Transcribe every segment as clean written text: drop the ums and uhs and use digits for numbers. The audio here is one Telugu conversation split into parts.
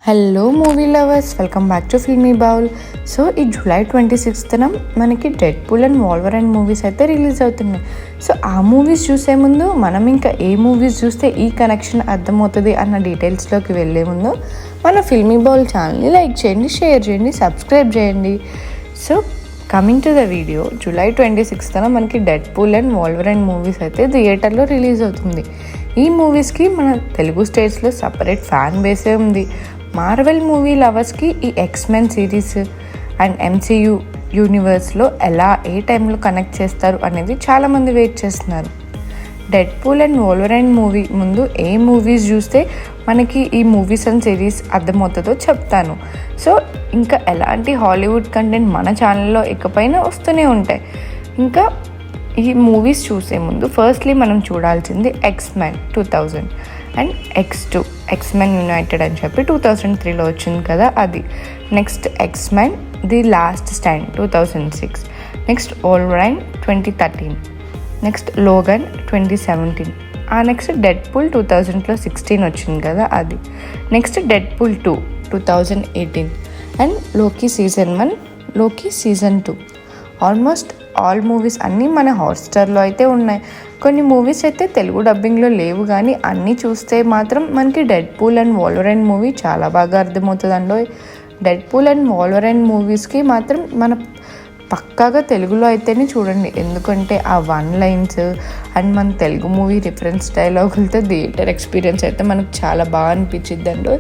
Hello movie lovers, welcome back to filmy bowl. So ఈ జూలై 26న మనకి డెడ్పూల్ అండ్ వాల్వరైన్ మూవీస్ అయితే రిలీజ్ అవుతున్నాయి. సో ఆ మూవీస్ చూసే ముందు మనం ఇంకా ఏ మూవీస్ చూస్తే ఈ కనెక్షన్ అర్థమవుతుంది అన్న డీటెయిల్స్లోకి వెళ్ళే ముందు మన ఫిల్మీ బౌల్ ఛానల్ని లైక్ చేయండి, షేర్ చేయండి, సబ్స్క్రైబ్ చేయండి. So coming to the video, July 26న మనకి డెడ్పూల్ అండ్ వాల్వరైన్ మూవీస్ అయితే థియేటర్లో రిలీజ్ అవుతుంది. ఈ మూవీస్కి మన తెలుగు స్టేట్స్లో సపరేట్ ఫ్యాన్ బేసే ఉంది. మార్వెల్ మూవీ లవర్స్కి ఈ ఎక్స్మెన్ సిరీస్ అండ్ ఎంసీయూ యూనివర్స్లో ఎలా ఏ టైంలో కనెక్ట్ చేస్తారు అనేది చాలామంది వెయిట్ చేస్తున్నారు. డెడ్పూల్ అండ్ వాల్వరైన్ మూవీ ముందు ఏ మూవీస్ చూస్తే మనకి ఈ మూవీస్ అండ్ సిరీస్ అర్థమవుతుందో చెప్తాను. సో ఇంకా ఎలాంటి హాలీవుడ్ కంటెంట్ మన ఛానల్లో ఇకపైన వస్తూనే ఉంటాయి. ఇంకా ఈ మూవీస్ చూసే ముందు ఫస్ట్లీ మనం చూడాల్సింది X-Men 2000 and X2 X-Men United అని చెప్పి 2003లో వచ్చింది కదా అది. Next X-Men the last stand 2006. Next Wolverine 2013. Next Logan 2017. Next Deadpool 2016 వచ్చింది కదా అది. Next Deadpool 2 2018 and Loki season 1, Loki season 2. Almost all movies అన్నీ మన హాట్స్టార్లో అయితే ఉన్నాయి. కొన్ని మూవీస్ అయితే తెలుగు డబ్బింగ్లో లేవు, కానీ అన్నీ చూస్తే మాత్రం మనకి డెడ్పూల్ అండ్ వాల్వరైన్ మూవీ చాలా బాగా అర్థమవుతుందండో. డెడ్పూల్ అండ్ వాల్వరైన్ మూవీస్కి మాత్రం మన పక్కాగా తెలుగులో అయితేనే చూడండి, ఎందుకంటే ఆ వన్ లైన్స్ అండ్ మన తెలుగు మూవీ రిఫరెన్స్ డైలాగులతో థియేటర్ ఎక్స్పీరియన్స్ అయితే మనకు చాలా బాగా అనిపించిద్దండి.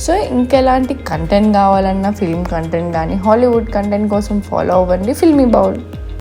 సో ఇంకెలాంటి కంటెంట్ కావాలన్నా ఫిల్మ్ కంటెంట్ కానీ హాలీవుడ్ కంటెంట్ కోసం ఫాలో అవ్వండి ఫిల్మీ బౌల్.